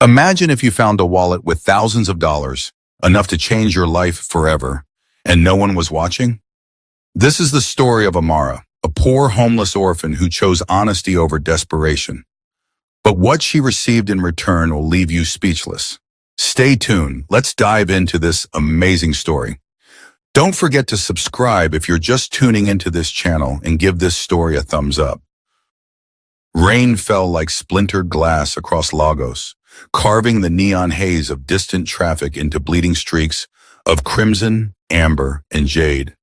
Imagine if you found a wallet with thousands of dollars, enough to change your life forever, and no one was watching? This is the story of Amara, a poor homeless orphan who chose honesty over desperation. But what she received in return will leave you speechless. Stay tuned. Let's dive into this amazing story. Don't forget to subscribe if you're just tuning into this channel and give this story a thumbs up. Rain fell like splintered glass across Lagos, carving the neon haze of distant traffic into bleeding streaks of crimson, amber, and jade.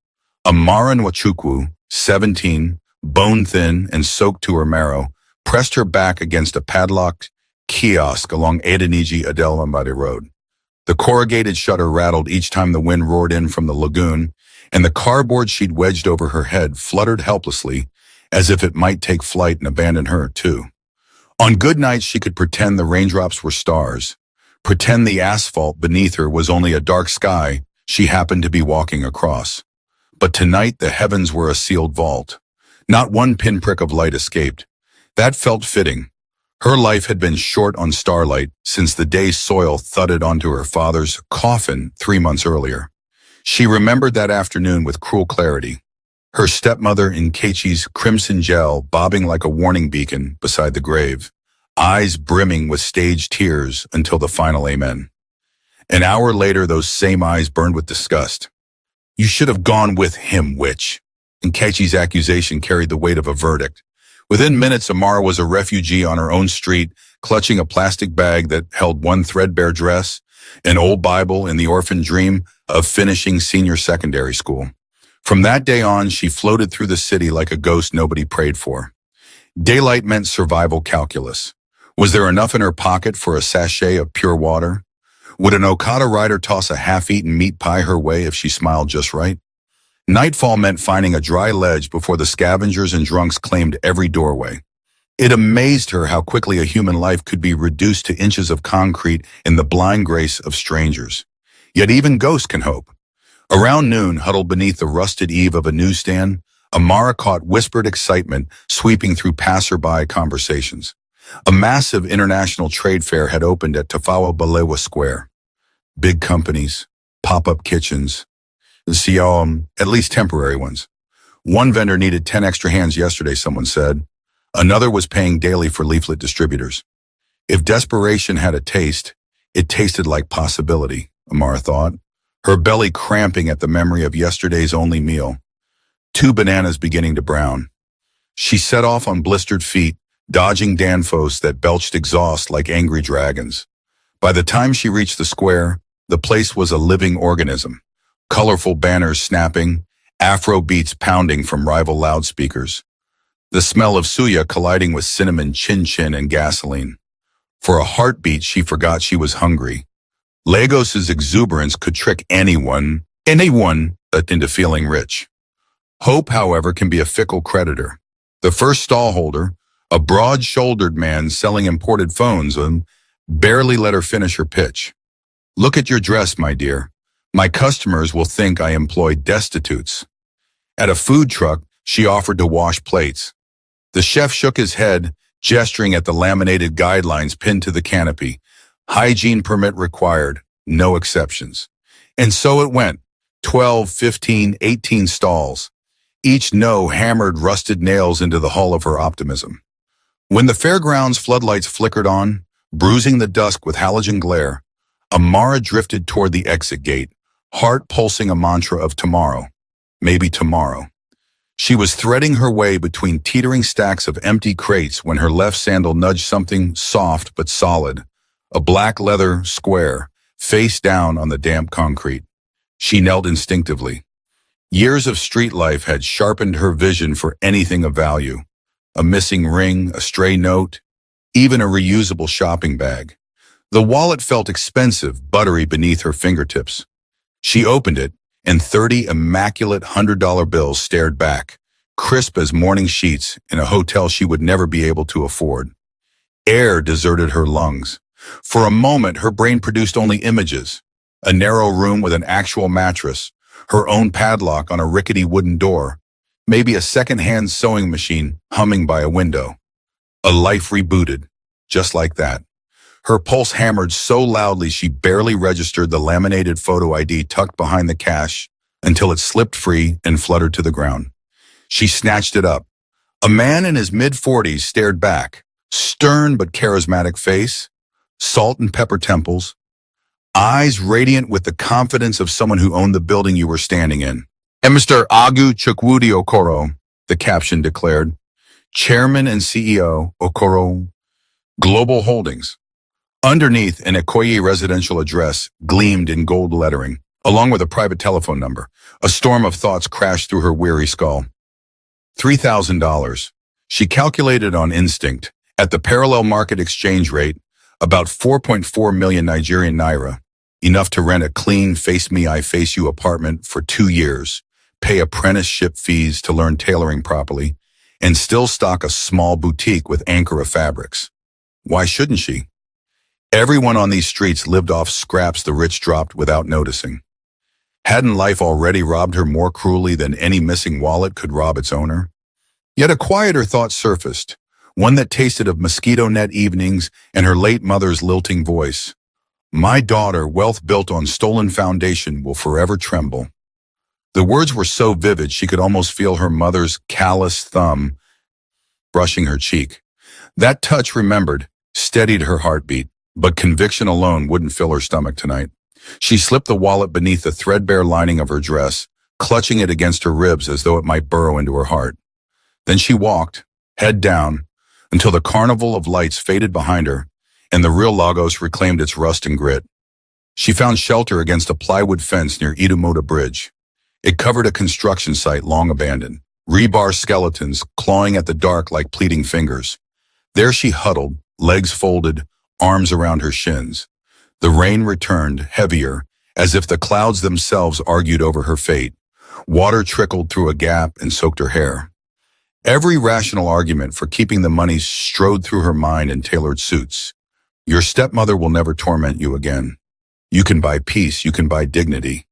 Amara Nwachukwu, 17, bone-thin and soaked to her marrow, pressed her back against a padlocked kiosk along Adeniji Adelambade Road. The corrugated shutter rattled each time the wind roared in from the lagoon, and the cardboard she'd wedged over her head fluttered helplessly, as if it might take flight and abandon her, too. On good nights, she could pretend the raindrops were stars, pretend the asphalt beneath her was only a dark sky she happened to be walking across. But tonight, the heavens were a sealed vault. Not one pinprick of light escaped. That felt fitting. Her life had been short on starlight since the day soil thudded onto her father's coffin 3 months earlier. She remembered that afternoon with cruel clarity. Her stepmother in Kechi's crimson gel bobbing like a warning beacon beside the grave, eyes brimming with staged tears until the final amen. An hour later, those same eyes burned with disgust. "You should have gone with him, witch." And Kechi's accusation carried the weight of a verdict. Within minutes, Amara was a refugee on her own street, clutching a plastic bag that held one threadbare dress, an old Bible, and the orphan dream of finishing senior secondary school. From that day on, she floated through the city like a ghost nobody prayed for. Daylight meant survival calculus. Was there enough in her pocket for a sachet of pure water? Would an Okada rider toss a half-eaten meat pie her way if she smiled just right? Nightfall meant finding a dry ledge before the scavengers and drunks claimed every doorway. It amazed her how quickly a human life could be reduced to inches of concrete in the blind grace of strangers. Yet even ghosts can hope. Around noon, huddled beneath the rusted eave of a newsstand, Amara caught whispered excitement sweeping through passerby conversations. A massive international trade fair had opened at Tafawa Balewa Square. Big companies, pop-up kitchens, at least temporary ones. One vendor needed 10 extra hands yesterday, someone said. Another was paying daily for leaflet distributors. If desperation had a taste, it tasted like possibility, Amara thought, her belly cramping at the memory of yesterday's only meal. 2 bananas beginning to brown. She set off on blistered feet, dodging danfos that belched exhaust like angry dragons. By the time she reached the square, the place was a living organism. Colorful banners snapping, Afro beats pounding from rival loudspeakers. The smell of suya colliding with cinnamon chin-chin and gasoline. For a heartbeat, she forgot she was hungry. Lagos's exuberance could trick anyone into feeling rich. Hope, however, can be a fickle creditor. The first stallholder, a broad-shouldered man selling imported phones, barely let her finish her pitch. "Look at your dress, my dear. My customers will think I employ destitutes." At a food truck, she offered to wash plates. The chef shook his head, gesturing at the laminated guidelines pinned to the canopy. Hygiene permit required, no exceptions. And so it went, 12, 15, 18 stalls. Each no hammered rusted nails into the hull of her optimism. When the fairgrounds floodlights flickered on, bruising the dusk with halogen glare, Amara drifted toward the exit gate, heart pulsing a mantra of tomorrow, maybe tomorrow. She was threading her way between teetering stacks of empty crates when her left sandal nudged something soft but solid, a black leather square, face down on the damp concrete. She knelt instinctively. Years of street life had sharpened her vision for anything of value. A missing ring, a stray note, even a reusable shopping bag. The wallet felt expensive, buttery beneath her fingertips. She opened it, and 30 immaculate $100 bills stared back, crisp as morning sheets in a hotel she would never be able to afford. Air deserted her lungs. For a moment, her brain produced only images. A narrow room with an actual mattress, her own padlock on a rickety wooden door, maybe a second-hand sewing machine humming by a window. A life rebooted, just like that. Her pulse hammered so loudly she barely registered the laminated photo ID tucked behind the cash until it slipped free and fluttered to the ground. She snatched it up. A man in his mid-40s stared back, stern but charismatic face, salt and pepper temples, eyes radiant with the confidence of someone who owned the building you were standing in. And Mr. Agu Chukwudi Okoro, the caption declared, Chairman and CEO, Okoro Global Holdings. Underneath, an Ikoyi residential address gleamed in gold lettering, along with a private telephone number. A storm of thoughts crashed through her weary skull. $3,000. She calculated on instinct, at the parallel market exchange rate, about 4.4 million Nigerian naira, enough to rent a clean face-me-I-face-you apartment for 2 years, pay apprenticeship fees to learn tailoring properly, and still stock a small boutique with Ankara fabrics. Why shouldn't she? Everyone on these streets lived off scraps the rich dropped without noticing. Hadn't life already robbed her more cruelly than any missing wallet could rob its owner? Yet a quieter thought surfaced, one that tasted of mosquito net evenings and her late mother's lilting voice. My daughter, wealth built on stolen foundation, will forever tremble. The words were so vivid she could almost feel her mother's callous thumb brushing her cheek. That touch, remembered, steadied her heartbeat, but conviction alone wouldn't fill her stomach tonight. She slipped the wallet beneath the threadbare lining of her dress, clutching it against her ribs as though it might burrow into her heart. Then she walked, head down, until the carnival of lights faded behind her, and the real Lagos reclaimed its rust and grit. She found shelter against a plywood fence near Idumota Bridge. It covered a construction site long abandoned, rebar skeletons clawing at the dark like pleading fingers. There she huddled, legs folded, arms around her shins. The rain returned, heavier, as if the clouds themselves argued over her fate. Water trickled through a gap and soaked her hair. Every rational argument for keeping the money strode through her mind in tailored suits. Your stepmother will never torment you again. You can buy peace, you can buy dignity.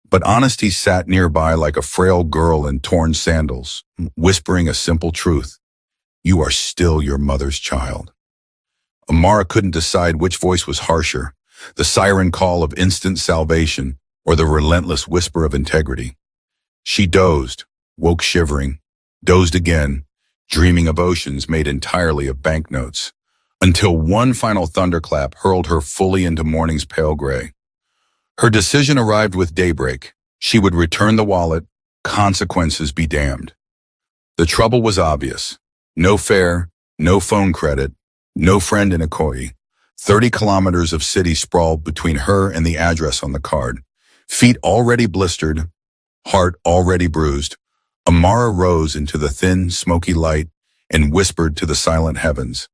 But honesty sat nearby like a frail girl in torn sandals, whispering a simple truth. You are still your mother's child. Amara couldn't decide which voice was harsher, the siren call of instant salvation or the relentless whisper of integrity. She dozed, woke shivering, dozed again, dreaming of oceans made entirely of banknotes, until one final thunderclap hurled her fully into morning's pale gray. Her decision arrived with daybreak. She would return the wallet, consequences be damned. The trouble was obvious. No fare, no phone credit, no friend in Ikoyi. 30 kilometers of city sprawled between her and the address on the card. Feet already blistered, heart already bruised, Amara rose into the thin, smoky light and whispered to the silent heavens,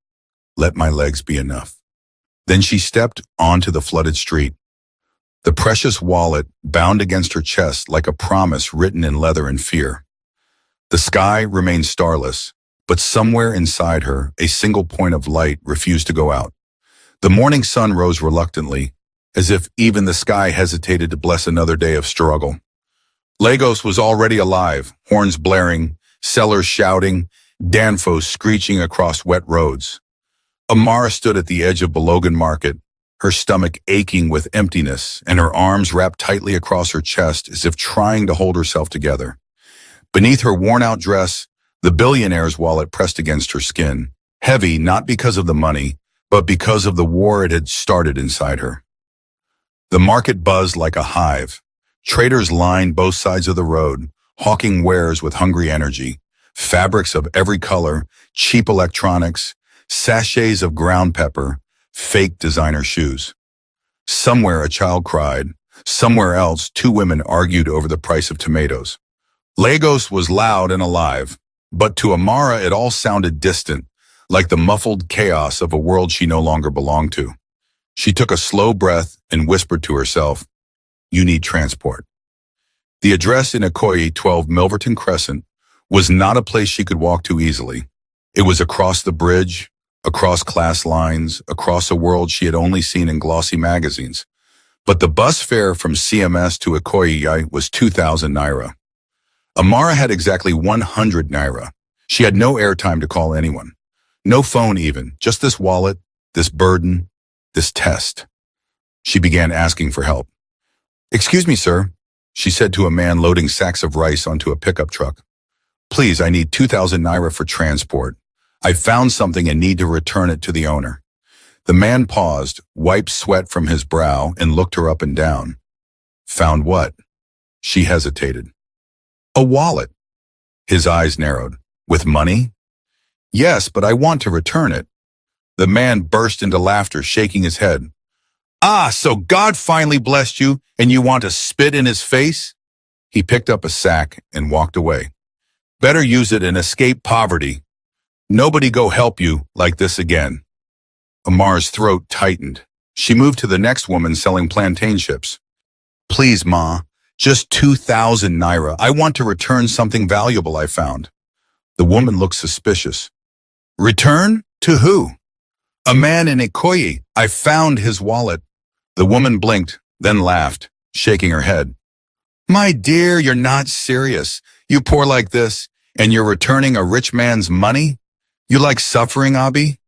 let my legs be enough. Then she stepped onto the flooded street. The precious wallet bound against her chest like a promise written in leather and fear. The sky remained starless, but somewhere inside her, a single point of light refused to go out. The morning sun rose reluctantly, as if even the sky hesitated to bless another day of struggle. Lagos was already alive, horns blaring, sellers shouting, danfos screeching across wet roads. Amara stood at the edge of Balogan Market, her stomach aching with emptiness and her arms wrapped tightly across her chest as if trying to hold herself together. Beneath her worn-out dress, the billionaire's wallet pressed against her skin, heavy not because of the money, but because of the war it had started inside her. The market buzzed like a hive. Traders lined both sides of the road, hawking wares with hungry energy, fabrics of every color, cheap electronics, sachets of ground pepper, fake designer shoes. Somewhere a child cried. Somewhere else, two women argued over the price of tomatoes. Lagos was loud and alive, but to Amara it all sounded distant, like the muffled chaos of a world she no longer belonged to. She took a slow breath and whispered to herself, you need transport. The address in Ikoyi, 12 Milverton Crescent, was not a place she could walk to easily. It was across the bridge, across class lines, across a world she had only seen in glossy magazines. But the bus fare from CMS to Ikoyi was 2,000 naira. Amara had exactly 100 naira. She had no airtime to call anyone. No phone even, just this wallet, this burden, this test. She began asking for help. "Excuse me, sir," she said to a man loading sacks of rice onto a pickup truck. "Please, I need 2,000 naira for transport. I found something and need to return it to the owner." The man paused, wiped sweat from his brow, and looked her up and down. "Found what?" She hesitated. "A wallet." His eyes narrowed. "With money?" "Yes, but I want to return it." The man burst into laughter, shaking his head. "Ah, so God finally blessed you and you want to spit in his face?" He picked up a sack and walked away. "Better use it and escape poverty. Nobody go help you like this again." Amar's throat tightened. She moved to the next woman selling plantain chips. "Please, Ma, just 2,000 naira. I want to return something valuable I found." The woman looked suspicious. "Return? To who?" "A man in Ikoyi. I found his wallet." The woman blinked, then laughed, shaking her head. "My dear, you're not serious. You poor like this, and you're returning a rich man's money? You like suffering, Abi?"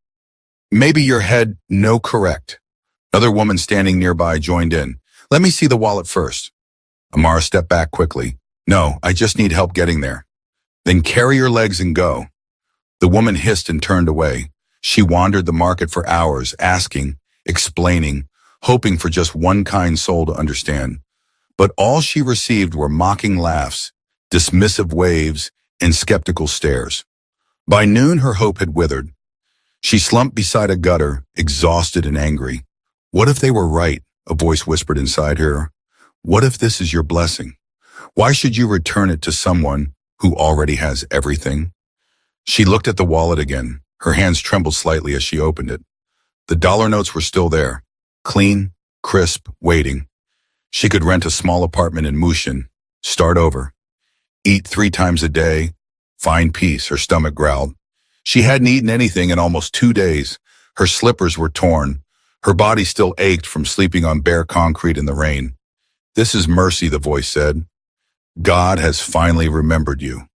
"Maybe your head no correct." Another woman standing nearby joined in. "Let me see the wallet first." Amara stepped back quickly. "No, I just need help getting there." "Then carry your legs and go." The woman hissed and turned away. She wandered the market for hours, asking, explaining, hoping for just one kind soul to understand. But all she received were mocking laughs, dismissive waves, and skeptical stares. By noon, her hope had withered. She slumped beside a gutter, exhausted and angry. What if they were right? A voice whispered inside her. What if this is your blessing? Why should you return it to someone who already has everything? She looked at the wallet again. Her hands trembled slightly as she opened it. The dollar notes were still there, clean, crisp, waiting. She could rent a small apartment in Mushin, start over, eat 3 times a day, find peace, her stomach growled. She hadn't eaten anything in almost 2 days. Her slippers were torn. Her body still ached from sleeping on bare concrete in the rain. This is mercy, the voice said. God has finally remembered you.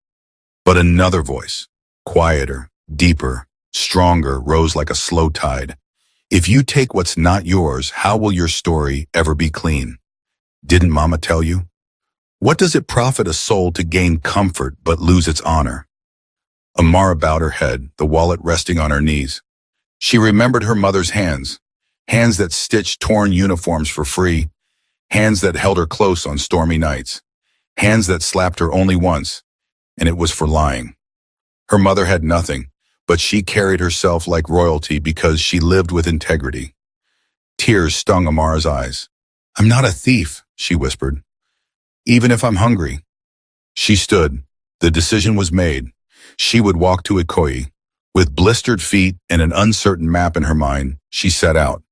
But another voice, quieter, deeper, stronger, rose like a slow tide. If you take what's not yours, how will your story ever be clean? Didn't Mama tell you? What does it profit a soul to gain comfort but lose its honor? Amara bowed her head, the wallet resting on her knees. She remembered her mother's hands, hands that stitched torn uniforms for free, hands that held her close on stormy nights, hands that slapped her only once, and it was for lying. Her mother had nothing, but she carried herself like royalty because she lived with integrity. Tears stung Amara's eyes. I'm not a thief, she whispered. Even if I'm hungry. She stood. The decision was made. She would walk to Ikoyi. With blistered feet and an uncertain map in her mind, she set out.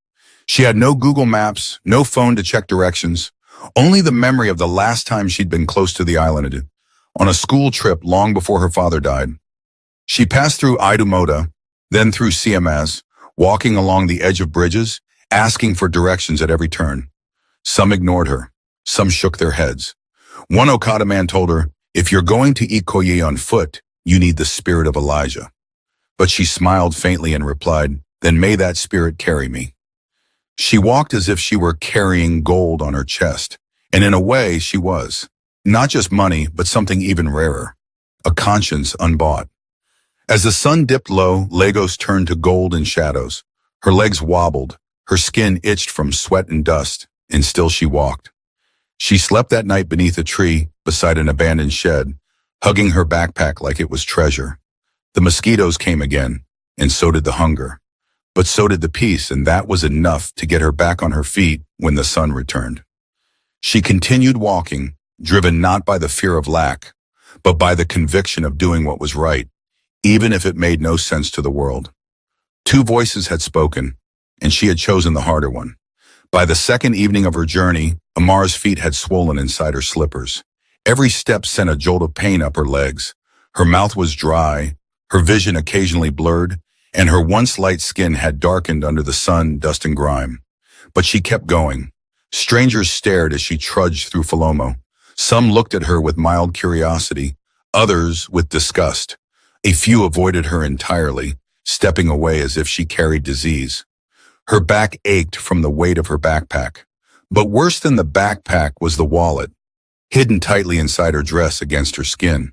She had no Google Maps, no phone to check directions, only the memory of the last time she'd been close to the island, on a school trip long before her father died. She passed through Idumota, then through CMS, walking along the edge of bridges, asking for directions at every turn. Some ignored her. Some shook their heads. One Okada man told her, if you're going to Ikoyi on foot, you need the spirit of Elijah. But she smiled faintly and replied, then may that spirit carry me. She walked as if she were carrying gold on her chest, and in a way she was. Not just money, but something even rarer, a conscience unbought. As the sun dipped low, Lagos turned to gold and shadows. Her legs wobbled, her skin itched from sweat and dust, and still she walked. She slept that night beneath a tree, beside an abandoned shed, hugging her backpack like it was treasure. The mosquitoes came again, and so did the hunger. But so did the peace, and that was enough to get her back on her feet when the sun returned. She continued walking, driven not by the fear of lack, but by the conviction of doing what was right, even if it made no sense to the world. 2 voices had spoken, and she had chosen the harder one. By the second evening of her journey, Amara's feet had swollen inside her slippers. Every step sent a jolt of pain up her legs. Her mouth was dry, her vision occasionally blurred, and her once light skin had darkened under the sun, dust, and grime. But she kept going. Strangers stared as she trudged through Falomo. Some looked at her with mild curiosity, others with disgust. A few avoided her entirely, stepping away as if she carried disease. Her back ached from the weight of her backpack. But worse than the backpack was the wallet, hidden tightly inside her dress against her skin.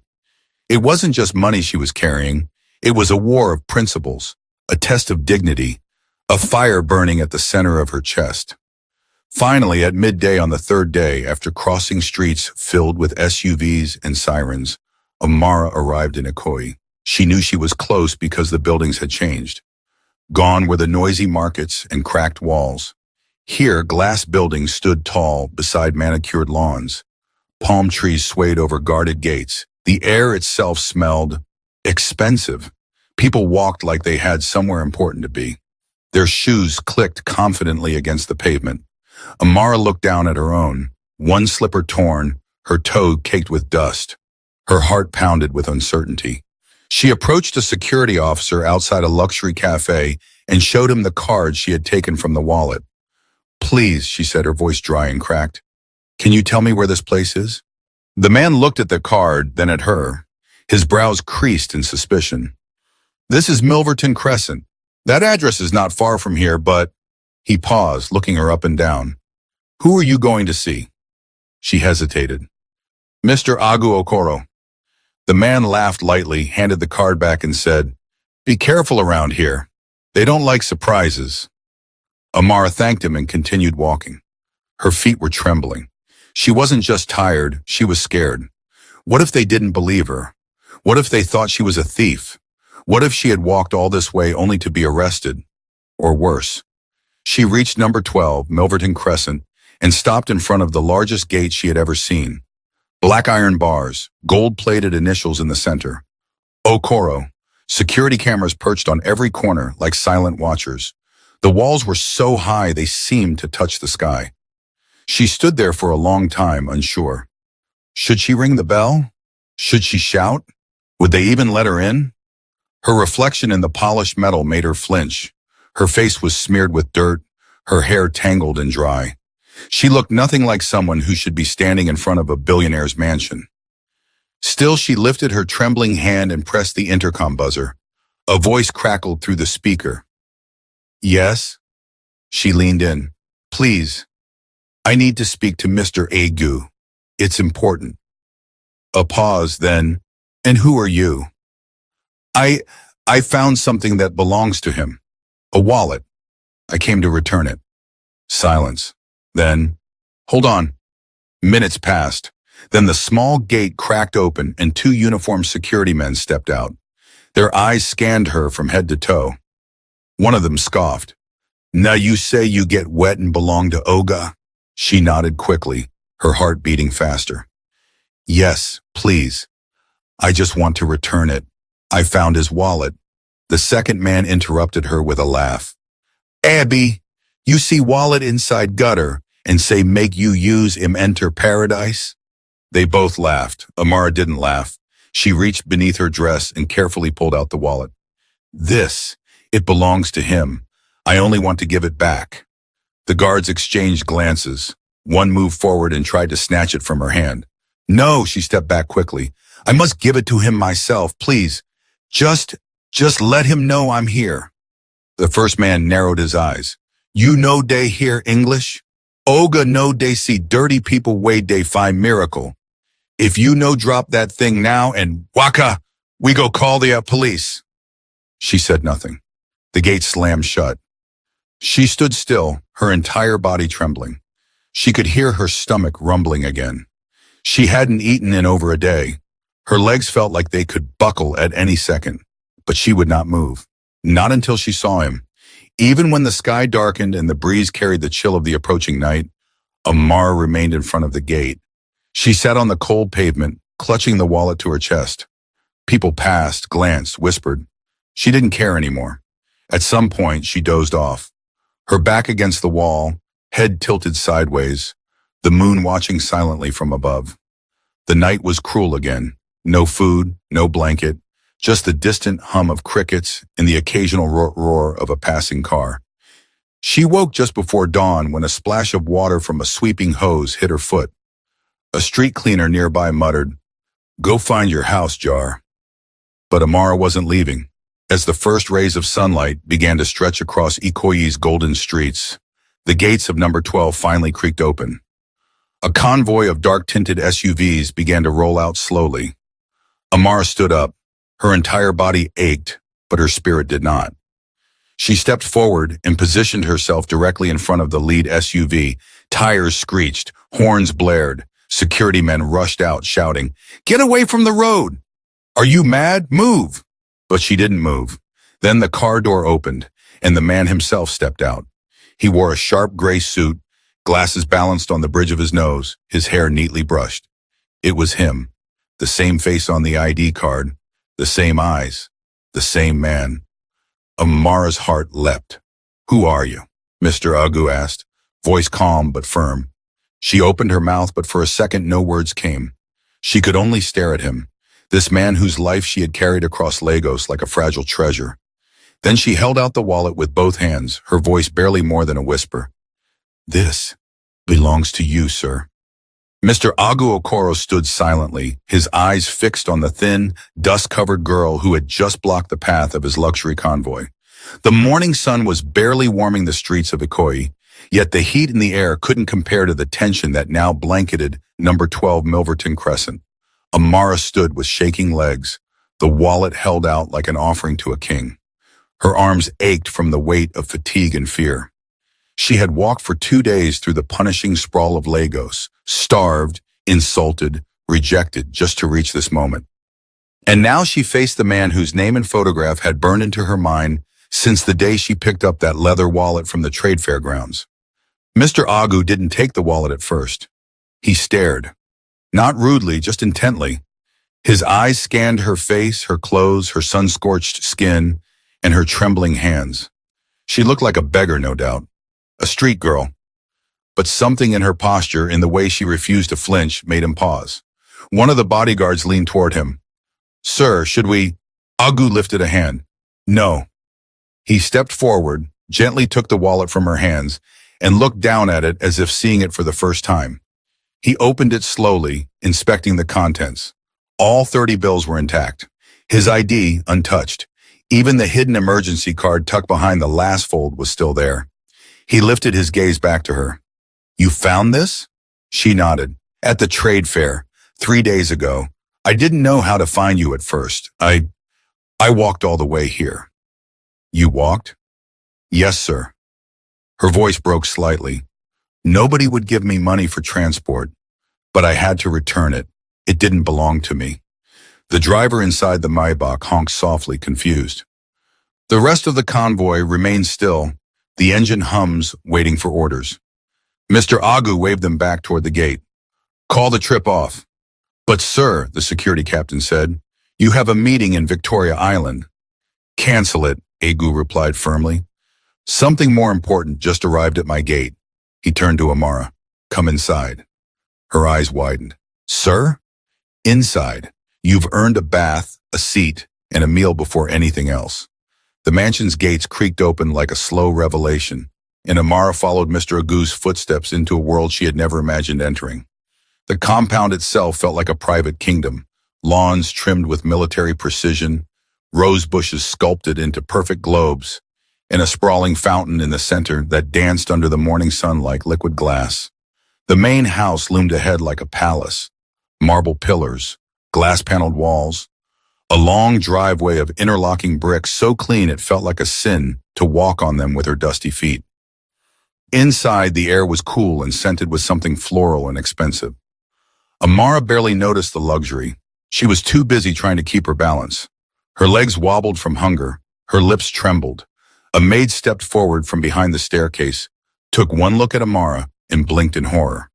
It wasn't just money she was carrying. It was a war of principles, a test of dignity, a fire burning at the center of her chest. Finally, at midday on the third day, after crossing streets filled with SUVs and sirens, Amara arrived in Ikoyi. She knew she was close because the buildings had changed. Gone were the noisy markets and cracked walls. Here, glass buildings stood tall beside manicured lawns. Palm trees swayed over guarded gates. The air itself smelled expensive. People walked like they had somewhere important to be. Their shoes clicked confidently against the pavement. Amara looked down at her own, one slipper torn, her toe caked with dust. Her heart pounded with uncertainty. She approached a security officer outside a luxury cafe and showed him the card she had taken from the wallet. "Please," she said, her voice dry and cracked. "Can you tell me where this place is?" The man looked at the card, then at her. His brows creased in suspicion. "This is Milverton Crescent. That address is not far from here, but—" He paused, looking her up and down. "Who are you going to see?" She hesitated. "Mr. Agu Okoro." The man laughed lightly, handed the card back and said, "Be careful around here. They don't like surprises." Amara thanked him and continued walking. Her feet were trembling. She wasn't just tired, she was scared. What if they didn't believe her? What if they thought she was a thief? What if she had walked all this way only to be arrested? Or worse. She reached number 12, Milverton Crescent, and stopped in front of the largest gate she had ever seen. Black iron bars, gold-plated initials in the center. Okoro. Security cameras perched on every corner like silent watchers. The walls were so high they seemed to touch the sky. She stood there for a long time, unsure. Should she ring the bell? Should she shout? Would they even let her in? Her reflection in the polished metal made her flinch. Her face was smeared with dirt, her hair tangled and dry. She looked nothing like someone who should be standing in front of a billionaire's mansion. Still, she lifted her trembling hand and pressed the intercom buzzer. A voice crackled through the speaker. "Yes?" She leaned in. "Please, I need to speak to Mr. Agu. It's important." A pause, then, "And who are you?" I found something that belongs to him. A wallet. I came to return it." Silence. Then, "Hold on." Minutes passed. Then the small gate cracked open and two uniformed security men stepped out. Their eyes scanned her from head to toe. One of them scoffed. "Now you say you get wet and belong to Oga?" She nodded quickly, her heart beating faster. "Yes, please. I just want to return it. I found his wallet." The second man interrupted her with a laugh. "Abby, you see wallet inside gutter and say make you use him enter paradise?" They both laughed. Amara didn't laugh. She reached beneath her dress and carefully pulled out the wallet. It belongs to him. I only want to give it back." The guards exchanged glances. One moved forward and tried to snatch it from her hand. "No," she stepped back quickly. "I must give it to him myself, please. Just let him know I'm here." The first man narrowed his eyes. "You know they hear English? Oga know they see dirty people way they find miracle. If you no drop that thing now and waka, we go call the police." She said nothing. The gate slammed shut. She stood still, her entire body trembling. She could hear her stomach rumbling again. She hadn't eaten in over a day. Her legs felt like they could buckle at any second, but she would not move. Not until she saw him. Even when the sky darkened and the breeze carried the chill of the approaching night, Amara remained in front of the gate. She sat on the cold pavement, clutching the wallet to her chest. People passed, glanced, whispered. She didn't care anymore. At some point, she dozed off. Her back against the wall, head tilted sideways, the moon watching silently from above. The night was cruel again. No food, no blanket, just the distant hum of crickets and the occasional roar of a passing car. She woke just before dawn when a splash of water from a sweeping hose hit her foot. A street cleaner nearby muttered, "Go find your house, Jar." But Amara wasn't leaving. As the first rays of sunlight began to stretch across Ikoyi's golden streets, the gates of number 12 finally creaked open. A convoy of dark-tinted SUVs began to roll out slowly. Amara stood up. Her entire body ached, but her spirit did not. She stepped forward and positioned herself directly in front of the lead SUV. Tires screeched, horns blared. Security men rushed out, shouting, "Get away from the road! Are you mad? Move!" But she didn't move. Then the car door opened, and the man himself stepped out. He wore a sharp gray suit, glasses balanced on the bridge of his nose, his hair neatly brushed. It was him. The same face on the ID card, the same eyes, the same man. Amara's heart leapt. "Who are you?" Mr. Agu asked, voice calm but firm. She opened her mouth, but for a second no words came. She could only stare at him, this man whose life she had carried across Lagos like a fragile treasure. Then she held out the wallet with both hands, her voice barely more than a whisper. "This belongs to you, sir." Mr. Agu Okoro stood silently, his eyes fixed on the thin, dust-covered girl who had just blocked the path of his luxury convoy. The morning sun was barely warming the streets of Ikoyi, yet the heat in the air couldn't compare to the tension that now blanketed number 12 Milverton Crescent. Amara stood with shaking legs, the wallet held out like an offering to a king. Her arms ached from the weight of fatigue and fear. She had walked for 2 days through the punishing sprawl of Lagos, starved, insulted, rejected, just to reach this moment. And now she faced the man whose name and photograph had burned into her mind since the day she picked up that leather wallet from the trade fair grounds. Mr. Agu didn't take the wallet at first. He stared. Not rudely, just intently. His eyes scanned her face, her clothes, her sun-scorched skin, and her trembling hands. She looked like a beggar, no doubt. A street girl. But something in her posture, in the way she refused to flinch, made him pause. One of the bodyguards leaned toward him. "Sir, should we?" Agu lifted a hand. "No." He stepped forward, gently took the wallet from her hands, and looked down at it as if seeing it for the first time. He opened it slowly, inspecting the contents. All 30 bills were intact. His ID untouched. Even the hidden emergency card tucked behind the last fold was still there. He lifted his gaze back to her. "You found this?" She nodded. "At the trade fair, 3 days ago. I didn't know how to find you at first. I walked all the way here." "You walked?" "Yes, sir." Her voice broke slightly. "Nobody would give me money for transport, but I had to return it. It didn't belong to me." The driver inside the Maybach honked softly, confused. The rest of the convoy remained still, the engine hums, waiting for orders. Mr. Agu waved them back toward the gate. "Call the trip off." "But sir," the security captain said, "you have a meeting in Victoria Island." "Cancel it," Agu replied firmly. "Something more important just arrived at my gate." He turned to Amara. "Come inside." Her eyes widened. "Sir?" "Inside. You've earned a bath, a seat, and a meal before anything else." The mansion's gates creaked open like a slow revelation, and Amara followed Mr. Agu's footsteps into a world she had never imagined entering. The compound itself felt like a private kingdom, lawns trimmed with military precision, rose bushes sculpted into perfect globes, and a sprawling fountain in the center that danced under the morning sun like liquid glass. The main house loomed ahead like a palace, marble pillars, glass-paneled walls, a long driveway of interlocking bricks so clean it felt like a sin to walk on them with her dusty feet. Inside, the air was cool and scented with something floral and expensive. Amara barely noticed the luxury. She was too busy trying to keep her balance. Her legs wobbled from hunger, her lips trembled. A maid stepped forward from behind the staircase, took one look at Amara, and blinked in horror.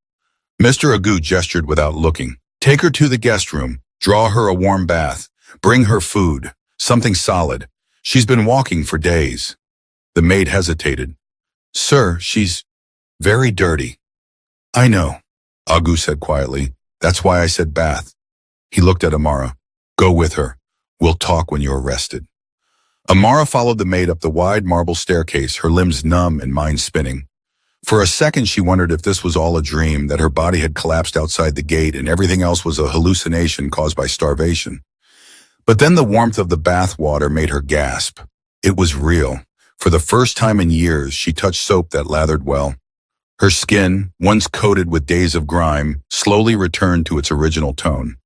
Mr. Agu gestured without looking. "Take her to the guest room, draw her a warm bath, bring her food, something solid. She's been walking for days." The maid hesitated. "Sir, she's very dirty." "I know," Agu said quietly. "That's why I said bath." He looked at Amara. "Go with her. We'll talk when you're rested." Amara followed the maid up the wide marble staircase, her limbs numb and mind spinning. For a second, she wondered if this was all a dream, that her body had collapsed outside the gate and everything else was a hallucination caused by starvation. But then the warmth of the bath water made her gasp. It was real. For the first time in years, she touched soap that lathered well. Her skin, once coated with days of grime, slowly returned to its original tone.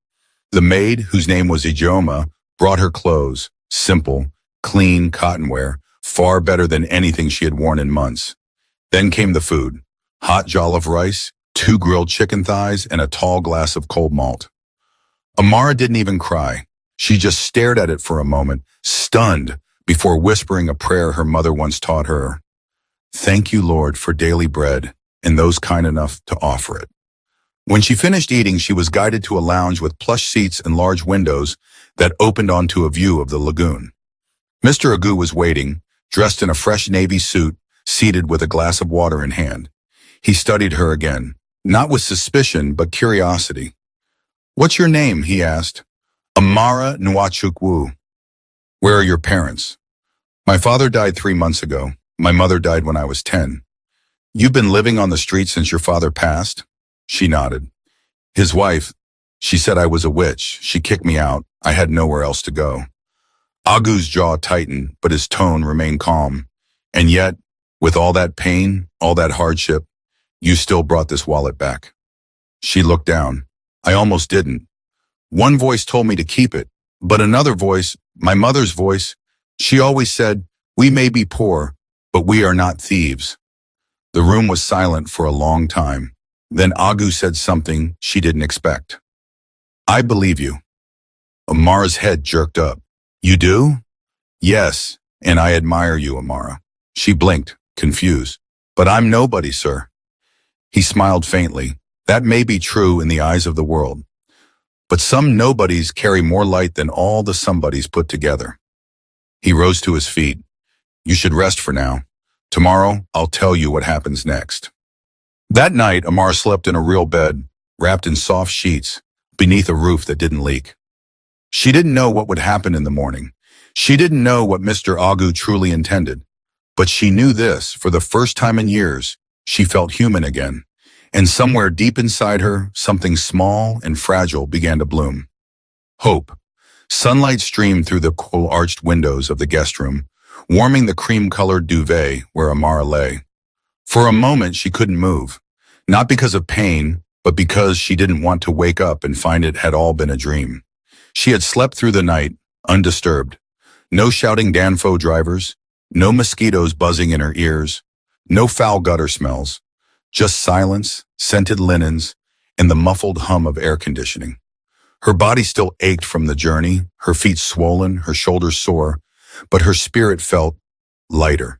The maid, whose name was Ijoma, brought her clothes, simple, clean cotton wear, far better than anything she had worn in months. Then came the food: hot jollof rice, 2 grilled chicken thighs, and a tall glass of cold malt. Amara didn't even cry. She just stared at it for a moment, stunned, before whispering a prayer her mother once taught her. "Thank you, Lord, for daily bread, and those kind enough to offer it." When she finished eating, she was guided to a lounge with plush seats and large windows that opened onto a view of the lagoon. Mr. Agu was waiting, dressed in a fresh navy suit, seated with a glass of water in hand. He studied her again, not with suspicion, but curiosity. "What's your name?" he asked. "Amara Nwachukwu." "Where are your parents?" "My father died 3 months ago. My mother died when I was 10. "You've been living on the street since your father passed?" She nodded. "His wife, she said I was a witch. She kicked me out. I had nowhere else to go." Agu's jaw tightened, but his tone remained calm. "And yet, with all that pain, all that hardship, you still brought this wallet back." She looked down. "I almost didn't. One voice told me to keep it, but another voice, my mother's voice, she always said, 'We may be poor, but we are not thieves.'" The room was silent for a long time. Then Agu said something she didn't expect. "I believe you." Amara's head jerked up. "You do?" "Yes, and I admire you, Amara." She blinked, confused. "But I'm nobody, sir." He smiled faintly. "That may be true in the eyes of the world, but some nobodies carry more light than all the somebodies put together." He rose to his feet. "You should rest for now. Tomorrow, I'll tell you what happens next." That night, Amara slept in a real bed, wrapped in soft sheets, beneath a roof that didn't leak. She didn't know what would happen in the morning. She didn't know what Mr. Agu truly intended. But she knew this: for the first time in years, she felt human again. And somewhere deep inside her, something small and fragile began to bloom. Hope. Sunlight streamed through the cool arched windows of the guest room, warming the cream-colored duvet where Amara lay. For a moment, she couldn't move, not because of pain, but because she didn't want to wake up and find it had all been a dream. She had slept through the night, undisturbed. No shouting Danfo drivers, no mosquitoes buzzing in her ears, no foul gutter smells, just silence, scented linens, and the muffled hum of air conditioning. Her body still ached from the journey, her feet swollen, her shoulders sore, but her spirit felt lighter.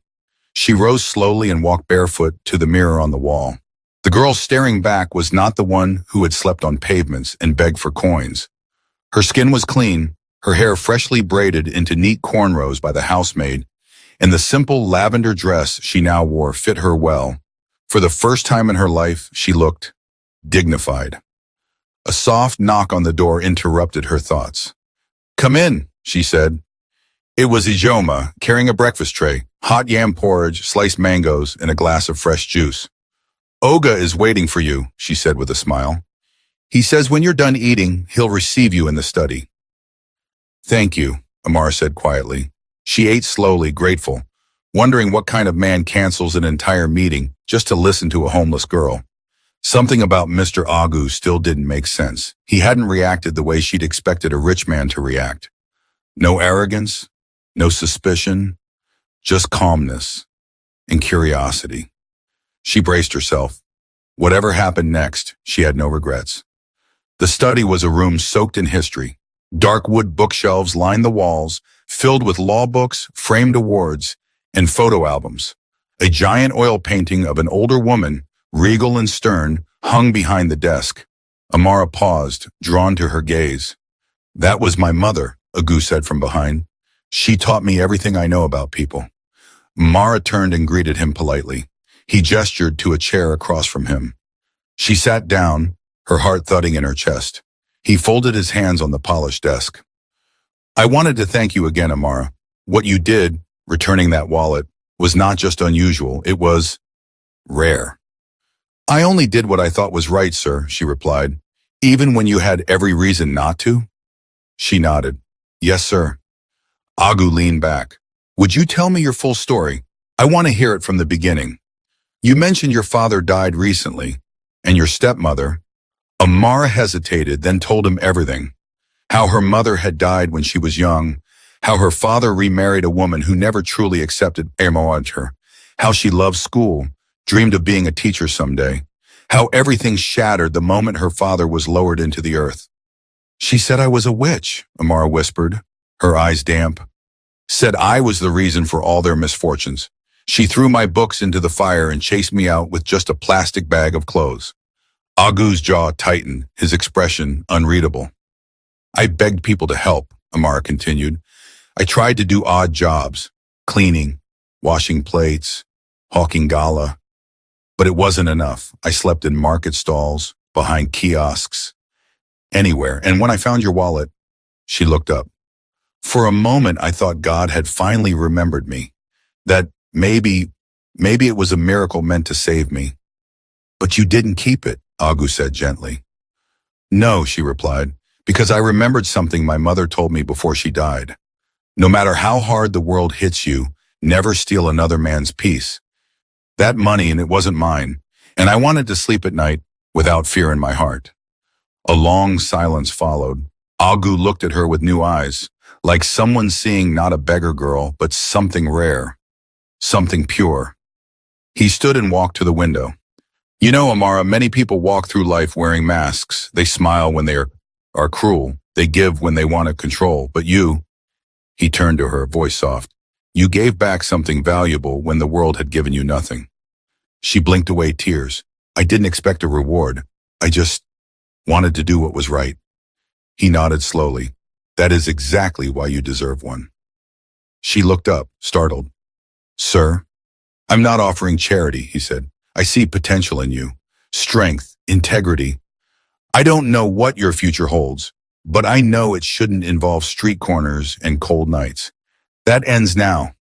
She rose slowly and walked barefoot to the mirror on the wall. The girl staring back was not the one who had slept on pavements and begged for coins. Her skin was clean, her hair freshly braided into neat cornrows by the housemaid, and the simple lavender dress she now wore fit her well. For the first time in her life, she looked dignified. A soft knock on the door interrupted her thoughts. "Come in," she said. It was Ijoma, carrying a breakfast tray, hot yam porridge, sliced mangoes, and a glass of fresh juice. "Oga is waiting for you," she said with a smile. "He says when you're done eating, he'll receive you in the study." "Thank you," Amara said quietly. She ate slowly, grateful, wondering what kind of man cancels an entire meeting just to listen to a homeless girl. Something about Mr. Agu still didn't make sense. He hadn't reacted the way she'd expected a rich man to react. No arrogance, no suspicion, just calmness and curiosity. She braced herself. Whatever happened next, she had no regrets. The study was a room soaked in history. Dark wood bookshelves lined the walls, filled with law books, framed awards, and photo albums. A giant oil painting of an older woman, regal and stern, hung behind the desk. Amara paused, drawn to her gaze. "That was my mother," Agu said from behind. "She taught me everything I know about people." Amara turned and greeted him politely. He gestured to a chair across from him. She sat down, her heart thudding in her chest. He folded his hands on the polished desk. "I wanted to thank you again, Amara. What you did, returning that wallet, was not just unusual, it was rare." "I only did what I thought was right, sir," she replied. "Even when you had every reason not to?" She nodded. Yes, sir. Agu leaned back. Would you tell me your full story? I want to hear it from the beginning. You mentioned your father died recently, and your stepmother. Amara hesitated, then told him everything. How her mother had died when she was young, how her father remarried a woman who never truly accepted her, how she loved school, dreamed of being a teacher someday, how everything shattered the moment her father was lowered into the earth. She said I was a witch, Amara whispered, her eyes damp. Said I was the reason for all their misfortunes. She threw my books into the fire and chased me out with just a plastic bag of clothes. Agu's jaw tightened, his expression unreadable. I begged people to help, Amara continued. I tried to do odd jobs, cleaning, washing plates, hawking gala. But it wasn't enough. I slept in market stalls, behind kiosks, anywhere. And when I found your wallet, she looked up. For a moment, I thought God had finally remembered me, that maybe it was a miracle meant to save me. But you didn't keep it, Agu said gently. No, she replied, because I remembered something my mother told me before she died. No matter how hard the world hits you, never steal another man's peace. That money, and it wasn't mine, and I wanted to sleep at night without fear in my heart. A long silence followed. Agu looked at her with new eyes, like someone seeing not a beggar girl, but something rare, something pure. He stood and walked to the window. You know, Amara, many people walk through life wearing masks. They smile when they are cruel. They give when they want to control. But you, he turned to her, voice soft, you gave back something valuable when the world had given you nothing. She blinked away tears. I didn't expect a reward. I just wanted to do what was right. He nodded slowly. That is exactly why you deserve one. She looked up, startled. Sir, I'm not offering charity, he said. I see potential in you, strength, integrity. I don't know what your future holds, but I know it shouldn't involve street corners and cold nights. That ends now.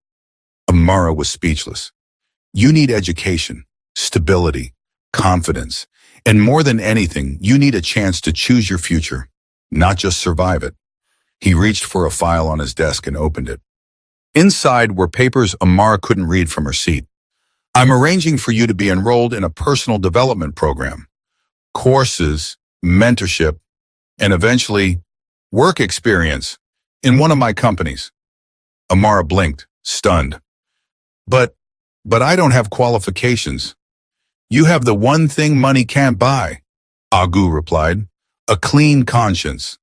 Amara was speechless. You need education, stability, confidence, and more than anything, you need a chance to choose your future, not just survive it. He reached for a file on his desk and opened it. Inside were papers Amara couldn't read from her seat. I'm arranging for you to be enrolled in a personal development program, courses, mentorship, and eventually work experience in one of my companies. Amara blinked, stunned. But I don't have qualifications. You have the one thing money can't buy, Agu replied, a clean conscience.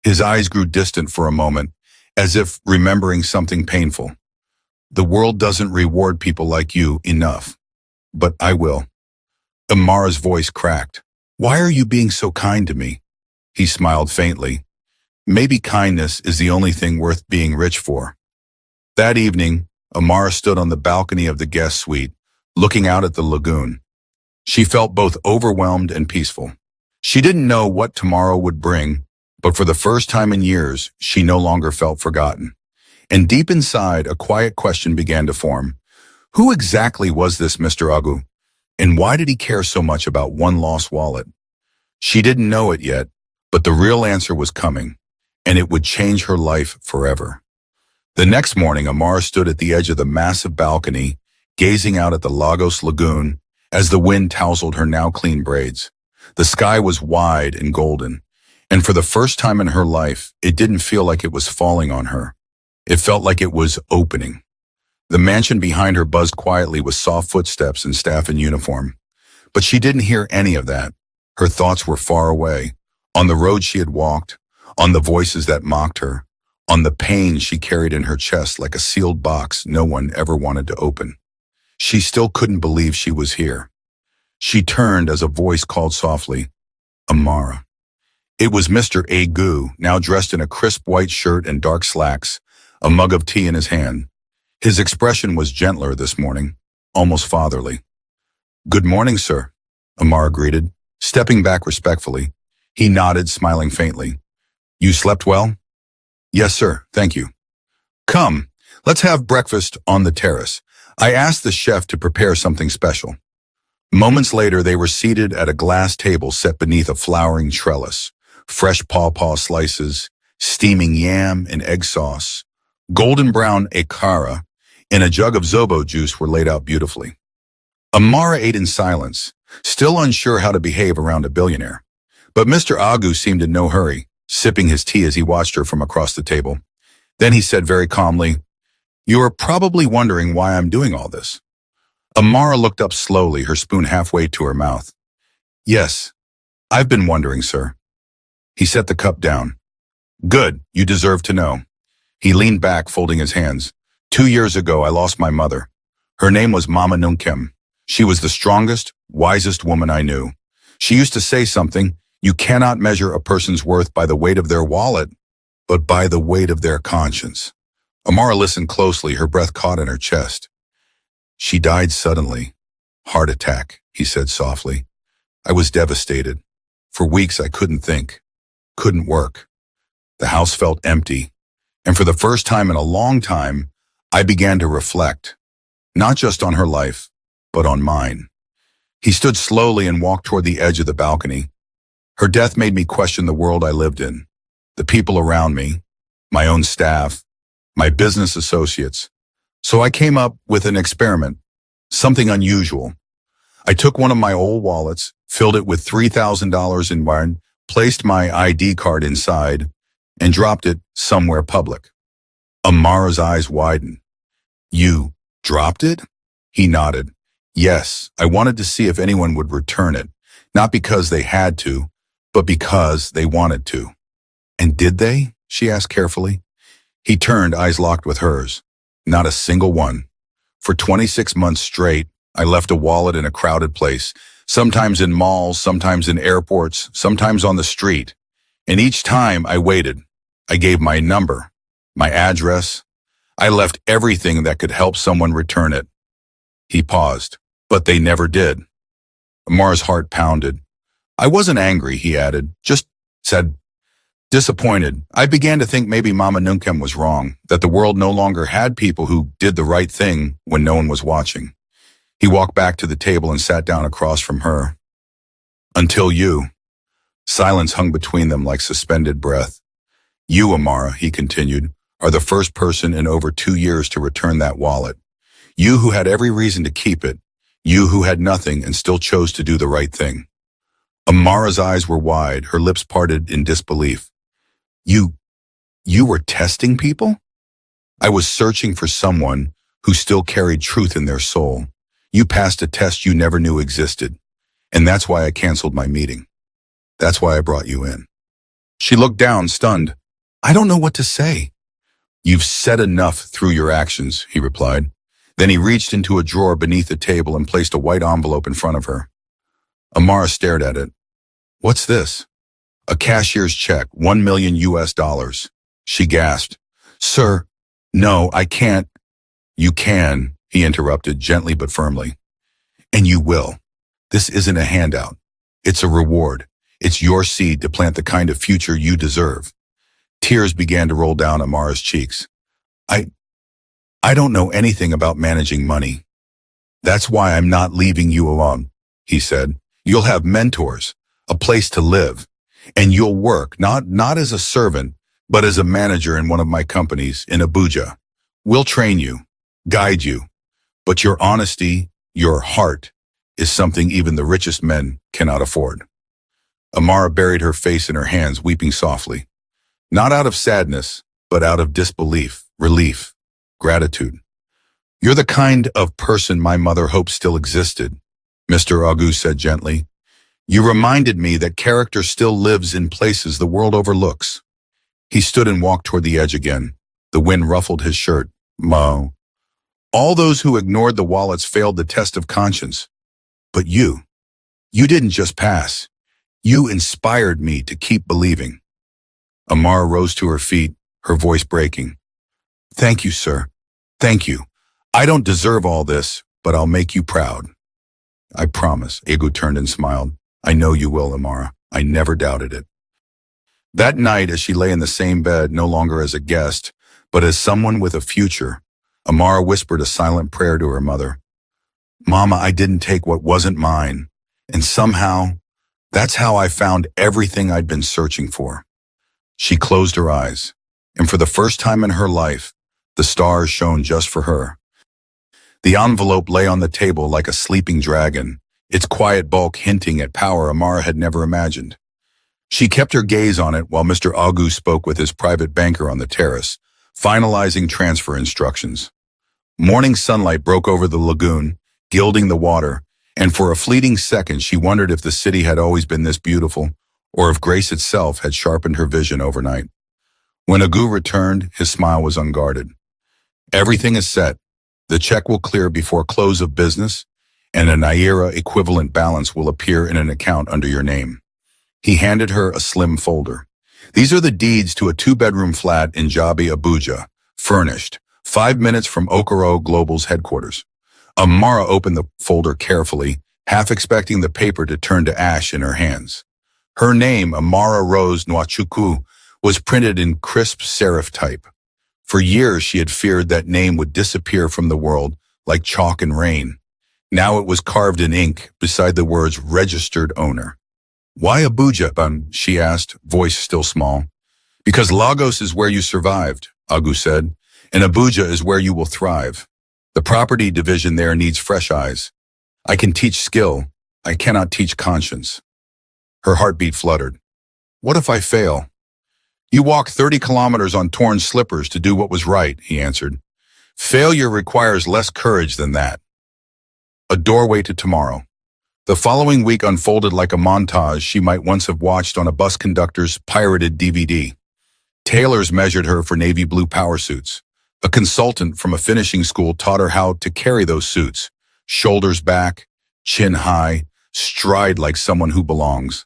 His eyes grew distant for a moment, as if remembering something painful. The world doesn't reward people like you enough, but I will. Amara's voice cracked. Why are you being so kind to me? He smiled faintly. Maybe kindness is the only thing worth being rich for. That evening, Amara stood on the balcony of the guest suite, looking out at the lagoon. She felt both overwhelmed and peaceful. She didn't know what tomorrow would bring, but for the first time in years, she no longer felt forgotten. And deep inside, a quiet question began to form. Who exactly was this Mr. Agu? And why did he care so much about one lost wallet? She didn't know it yet, but the real answer was coming, and it would change her life forever. The next morning, Amara stood at the edge of the massive balcony, gazing out at the Lagos Lagoon as the wind tousled her now clean braids. The sky was wide and golden, and for the first time in her life, it didn't feel like it was falling on her. It felt like it was opening. The mansion behind her buzzed quietly with soft footsteps and staff in uniform. But she didn't hear any of that. Her thoughts were far away, on the road she had walked, on the voices that mocked her, on the pain she carried in her chest like a sealed box no one ever wanted to open. She still couldn't believe she was here. She turned as a voice called softly, Amara. It was Mr. Agu, now dressed in a crisp white shirt and dark slacks, a mug of tea in his hand. His expression was gentler this morning, almost fatherly. Good morning, sir, Amara greeted, stepping back respectfully. He nodded, smiling faintly. You slept well? Yes, sir, thank you. Come, let's have breakfast on the terrace. I asked the chef to prepare something special. Moments later, they were seated at a glass table set beneath a flowering trellis, fresh pawpaw slices, steaming yam and egg sauce, golden brown akara, and a jug of zobo juice were laid out beautifully. Amara ate in silence, still unsure how to behave around a billionaire. But Mr. Agu seemed in no hurry, sipping his tea as he watched her from across the table. Then he said very calmly, "You are probably wondering why I'm doing all this." Amara looked up slowly, her spoon halfway to her mouth. "Yes, I've been wondering, sir." He set the cup down. "Good, you deserve to know." He leaned back, folding his hands. "2 years ago, I lost my mother. Her name was Mama Nunkem. She was the strongest, wisest woman I knew. She used to say something, you cannot measure a person's worth by the weight of their wallet, but by the weight of their conscience." Amara listened closely, her breath caught in her chest. "She died suddenly. Heart attack," he said softly. "I was devastated. For weeks I couldn't think, couldn't work. The house felt empty, and for the first time in a long time, I began to reflect, not just on her life, but on mine." He stood slowly and walked toward the edge of the balcony. "Her death made me question the world I lived in, the people around me, my own staff, my business associates. So I came up with an experiment, something unusual. I took one of my old wallets, filled it with $3,000 in wine, placed my ID card inside, and dropped it somewhere public." Amara's eyes widened. "You dropped it?" He nodded. "Yes, I wanted to see if anyone would return it, not because they had to, but because they wanted to." "And did they?" she asked carefully. He turned, eyes locked with hers. "Not a single one. For 26 months straight, I left a wallet in a crowded place, sometimes in malls, sometimes in airports, sometimes on the street. And each time I waited. I gave my number, my address. I left everything that could help someone return it." He paused. "But they never did." Amara's heart pounded. "I wasn't angry," he added, "just said disappointed. I began to think maybe Mama Nunkem was wrong, that the world no longer had people who did the right thing when no one was watching." He walked back to the table and sat down across from her. "Until you." Silence hung between them like suspended breath. "You, Amara," he continued, "are the first person in over 2 years to return that wallet. You who had every reason to keep it. You who had nothing and still chose to do the right thing." Amara's eyes were wide, her lips parted in disbelief. You were testing people?" "I was searching for someone who still carried truth in their soul. You passed a test you never knew existed. And that's why I canceled my meeting. That's why I brought you in." She looked down, stunned. "I don't know what to say." "You've said enough through your actions," he replied. Then he reached into a drawer beneath the table and placed a white envelope in front of her. Amara stared at it. "What's this?" "A cashier's check, $1 million US. She gasped. "Sir, no, I can't." "You can," he interrupted gently but firmly. "And you will. This isn't a handout. It's a reward. It's your seed to plant the kind of future you deserve." Tears began to roll down Amara's cheeks. I don't know anything about managing money. That's why I'm not leaving you alone," he said. "You'll have mentors, a place to live, and you'll work not as a servant, but as a manager in one of my companies in Abuja. We'll train you, guide you, but your honesty, your heart, is something even the richest men cannot afford." Amara buried her face in her hands, weeping softly. Not out of sadness, but out of disbelief, relief, gratitude. "You're the kind of person my mother hoped still existed," Mr. Agu said gently. "You reminded me that character still lives in places the world overlooks." He stood and walked toward the edge again. The wind ruffled his shirt. "Mo. All those who ignored the wallets failed the test of conscience. But you didn't just pass. You inspired me to keep believing." Amara rose to her feet, her voice breaking. "Thank you, sir. Thank you. I don't deserve all this, but I'll make you proud." "I promise," Egu turned and smiled. "I know you will, Amara. I never doubted it." That night, as she lay in the same bed, no longer as a guest, but as someone with a future, Amara whispered a silent prayer to her mother. "Mama, I didn't take what wasn't mine, and somehow, that's how I found everything I'd been searching for. She closed her eyes, and for the first time in her life, the stars shone just for her. The envelope lay on the table like a sleeping dragon, its quiet bulk hinting at power Amara had never imagined. She kept her gaze on it while Mr. Agu spoke with his private banker on the terrace, finalizing transfer instructions. Morning sunlight broke over the lagoon, gilding the water, and for a fleeting second she wondered if the city had always been this beautiful, or if Grace itself had sharpened her vision overnight. When Agu returned, his smile was unguarded. Everything is set. The check will clear before close of business, and a Naira equivalent balance will appear in an account under your name. He handed her a slim folder. These are the deeds to a 2-bedroom flat in Jabi, Abuja, furnished, 5 minutes from Okoro Global's headquarters. Amara opened the folder carefully, half expecting the paper to turn to ash in her hands. Her name, Amara Rose Nwachukwu, was printed in crisp serif type. For years she had feared that name would disappear from the world like chalk and rain. Now it was carved in ink beside the words registered owner. Why Abuja, she asked, voice still small. Because Lagos is where you survived, Agu said, and Abuja is where you will thrive. The property division there needs fresh eyes. I can teach skill. I cannot teach conscience. Her heartbeat fluttered. What if I fail? You walk 30 kilometers on torn slippers to do what was right, he answered. Failure requires less courage than that. A doorway to tomorrow. The following week unfolded like a montage she might once have watched on a bus conductor's pirated DVD. Tailors measured her for navy blue power suits. A consultant from a finishing school taught her how to carry those suits, shoulders back, chin high, stride like someone who belongs.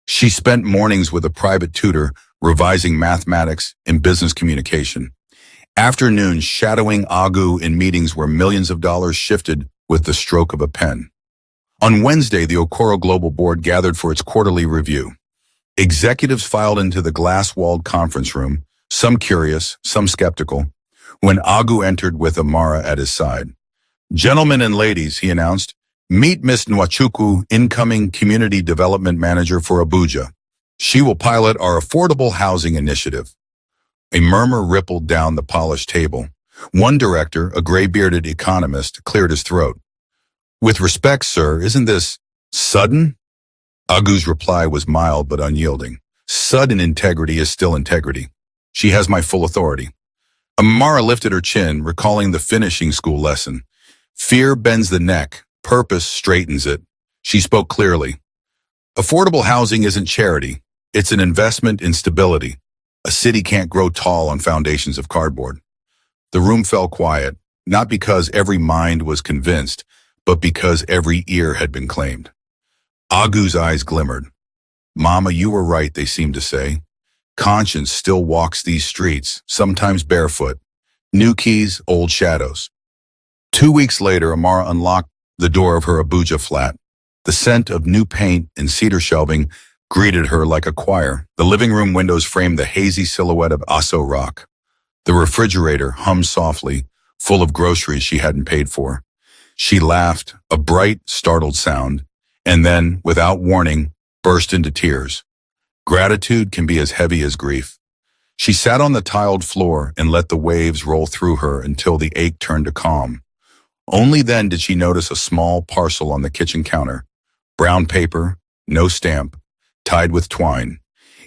She spent mornings with a private tutor, revising mathematics and business communication. Afternoons shadowing Agu in meetings where millions of dollars shifted with the stroke of a pen. On Wednesday, the Okoro Global Board gathered for its quarterly review. Executives filed into the glass-walled conference room, some curious, some skeptical, when Agu entered with Amara at his side. Gentlemen and ladies, he announced, meet Miss Nwachukwu, incoming Community Development Manager for Abuja. She will pilot our affordable housing initiative. A murmur rippled down the polished table. One director, a gray-bearded economist, cleared his throat. With respect, sir, isn't this sudden? Agu's reply was mild but unyielding. Sudden integrity is still integrity. She has my full authority. Amara lifted her chin, recalling the finishing school lesson. Fear bends the neck, purpose straightens it. She spoke clearly. Affordable housing isn't charity. It's an investment in stability. A city can't grow tall on foundations of cardboard. The room fell quiet, not because every mind was convinced, but because every ear had been claimed. Agu's eyes glimmered. Mama, you were right, they seemed to say. Conscience still walks these streets, sometimes barefoot. New keys, old shadows. 2 weeks later, Amara unlocked the door of her Abuja flat. The scent of new paint and cedar shelving greeted her like a choir. The living room windows framed the hazy silhouette of Aso Rock. The refrigerator hummed softly, full of groceries she hadn't paid for. She laughed, a bright, startled sound, and then, without warning, burst into tears. Gratitude can be as heavy as grief. She sat on the tiled floor and let the waves roll through her until the ache turned to calm. Only then did she notice a small parcel on the kitchen counter. Brown paper, no stamp, tied with twine.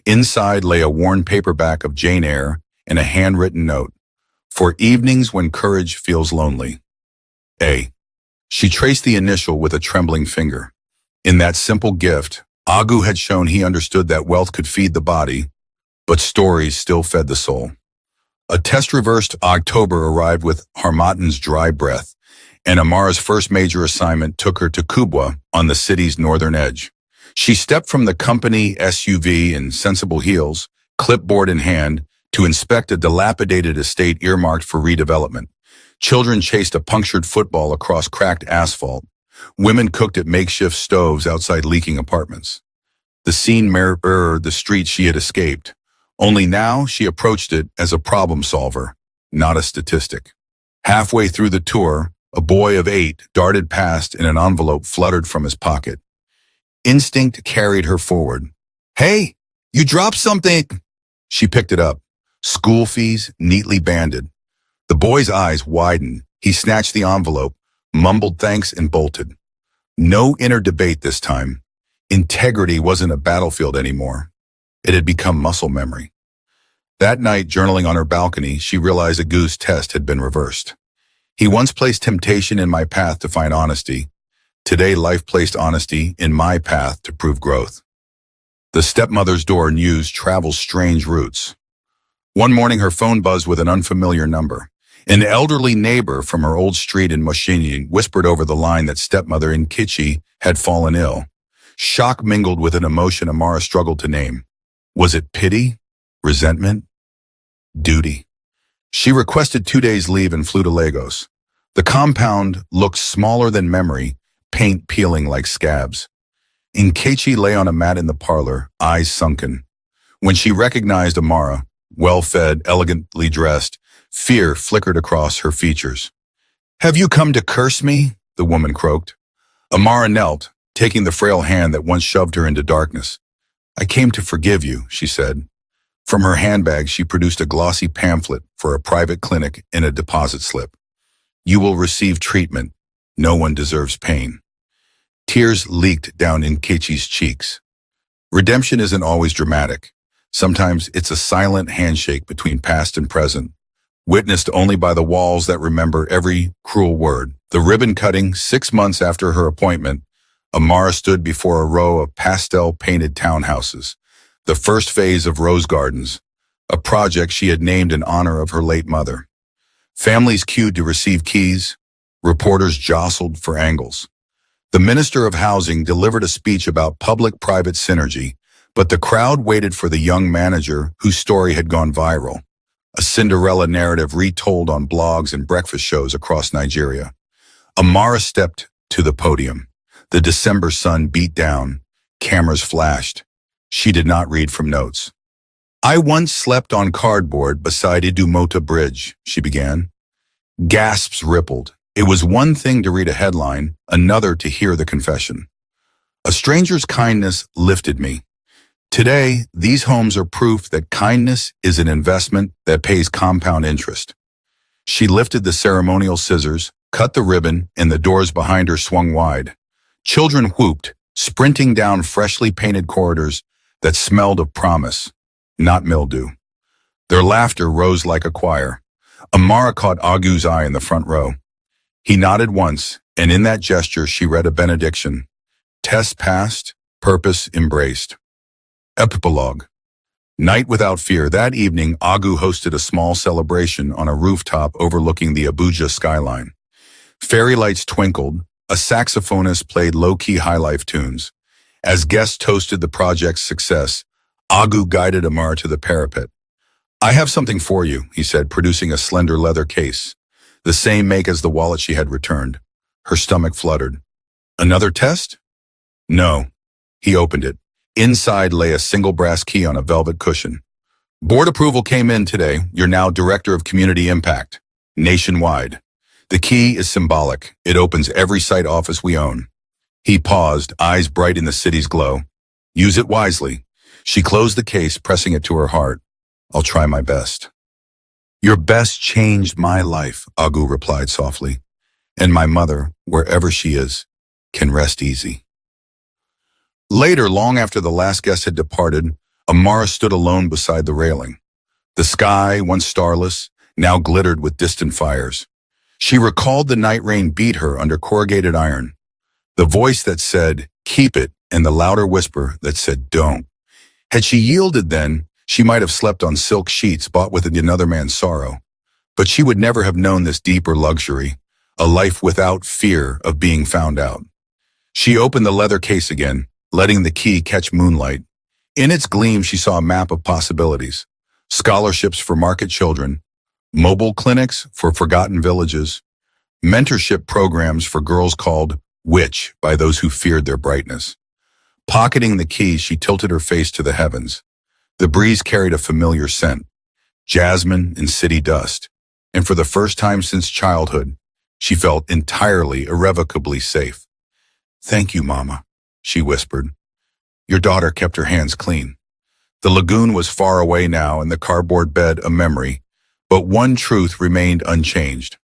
Inside lay a worn paperback of Jane Eyre and a handwritten note. For evenings when courage feels lonely. A. She traced the initial with a trembling finger. In that simple gift, Agu had shown he understood that wealth could feed the body, but stories still fed the soul. A test-reversed October arrived with Harmattan's dry breath, and Amara's first major assignment took her to Kubwa on the city's northern edge. She stepped from the company SUV in sensible heels, clipboard in hand, to inspect a dilapidated estate earmarked for redevelopment. Children chased a punctured football across cracked asphalt. Women cooked at makeshift stoves outside leaking apartments. The scene mirrored the street she had escaped. Only now she approached it as a problem solver, not a statistic. Halfway through the tour, a boy of 8 darted past and an envelope fluttered from his pocket. Instinct carried her forward. Hey, you dropped something! She picked it up. School fees, neatly banded. The boy's eyes widened. He snatched the envelope, mumbled thanks, and bolted. No inner debate this time. Integrity wasn't a battlefield anymore. It had become muscle memory. That night, journaling on her balcony, she realized Agu's test had been reversed. He once placed temptation in my path to find honesty. Today, life placed honesty in my path to prove growth. The stepmother's door news travels strange routes. One morning, her phone buzzed with an unfamiliar number. An elderly neighbor from her old street in Moshini whispered over the line that stepmother Nkechi had fallen ill. Shock mingled with an emotion Amara struggled to name. Was it pity? Resentment? Duty? She requested 2 days leave and flew to Lagos. The compound looked smaller than memory, paint peeling like scabs. Nkechi lay on a mat in the parlor, eyes sunken. When she recognized Amara, well-fed, elegantly dressed, fear flickered across her features. "Have you come to curse me?" the woman croaked. Amara knelt, taking the frail hand that once shoved her into darkness. "I came to forgive you," she said. From her handbag, she produced a glossy pamphlet for a private clinic in a deposit slip. "You will receive treatment. No one deserves pain." Tears leaked down Nkechi's cheeks. Redemption isn't always dramatic. Sometimes it's a silent handshake between past and present, witnessed only by the walls that remember every cruel word. The ribbon cutting, 6 months after her appointment, Amara stood before a row of pastel-painted townhouses, the first phase of Rose Gardens, a project she had named in honor of her late mother. Families queued to receive keys, reporters jostled for angles. The Minister of Housing delivered a speech about public-private synergy, but the crowd waited for the young manager whose story had gone viral, a Cinderella narrative retold on blogs and breakfast shows across Nigeria. Amara stepped to the podium. The December sun beat down. Cameras flashed. She did not read from notes. "I once slept on cardboard beside Idumota Bridge," she began. Gasps rippled. It was one thing to read a headline, another to hear the confession. "A stranger's kindness lifted me. Today, these homes are proof that kindness is an investment that pays compound interest." She lifted the ceremonial scissors, cut the ribbon, and the doors behind her swung wide. Children whooped, sprinting down freshly painted corridors that smelled of promise, not mildew. Their laughter rose like a choir. Amara caught Agu's eye in the front row. He nodded once, and in that gesture she read a benediction. Test passed, purpose embraced. Epilogue. Night without fear. That evening, Agu hosted a small celebration on a rooftop overlooking the Abuja skyline. Fairy lights twinkled. A saxophonist played low-key high-life tunes. As guests toasted the project's success, Agu guided Amara to the parapet. "I have something for you," he said, producing a slender leather case, the same make as the wallet she had returned. Her stomach fluttered. "Another test?" "No." He opened it. Inside lay a single brass key on a velvet cushion. "Board approval came in today. You're now Director of Community Impact, nationwide. The key is symbolic. It opens every site office we own." He paused, eyes bright in the city's glow. "Use it wisely." She closed the case, pressing it to her heart. "I'll try my best." "Your best changed my life," Agu replied softly. "And my mother, wherever she is, can rest easy." Later, long after the last guest had departed, Amara stood alone beside the railing. The sky, once starless, now glittered with distant fires. She recalled the night rain beat her under corrugated iron, the voice that said, "Keep it," and the louder whisper that said, "Don't." Had she yielded then, she might have slept on silk sheets bought with another man's sorrow. But she would never have known this deeper luxury, a life without fear of being found out. She opened the leather case again, letting the key catch moonlight. In its gleam, she saw a map of possibilities. Scholarships for market children, mobile clinics for forgotten villages, mentorship programs for girls called witch by those who feared their brightness. Pocketing the key, she tilted her face to the heavens. The breeze carried a familiar scent, jasmine and city dust, and for the first time since childhood, she felt entirely, irrevocably safe. "Thank you, Mama," she whispered. Your daughter kept her hands clean. The lagoon was far away now and the cardboard bed a memory, but one truth remained unchanged.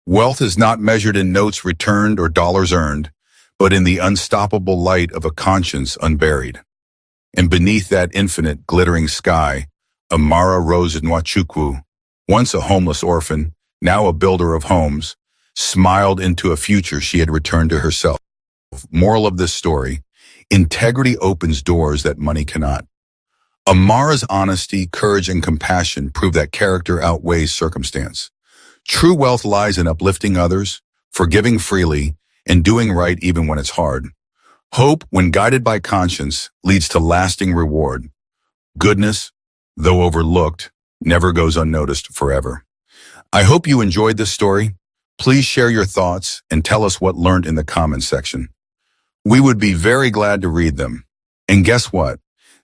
Wealth is not measured in notes returned or dollars earned, but in the unstoppable light of a conscience unburied. And beneath that infinite, glittering sky, Amara Rose Nwachukwu, once a homeless orphan, now a builder of homes, smiled into a future she had returned to herself. Moral of this story: integrity opens doors that money cannot. Amara's honesty, courage, and compassion prove that character outweighs circumstance. True wealth lies in uplifting others, forgiving freely, and doing right even when it's hard. Hope, when guided by conscience, leads to lasting reward. Goodness, though overlooked, never goes unnoticed forever. I hope you enjoyed this story. Please share your thoughts and tell us what learned in the comments section. We would be very glad to read them. And guess what?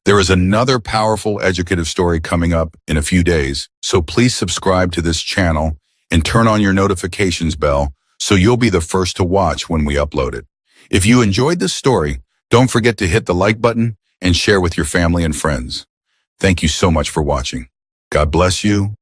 There is another powerful educative story coming up in a few days, so please subscribe to this channel and turn on your notifications bell so you'll be the first to watch when we upload it. If you enjoyed this story, don't forget to hit the like button and share with your family and friends. Thank you so much for watching. God bless you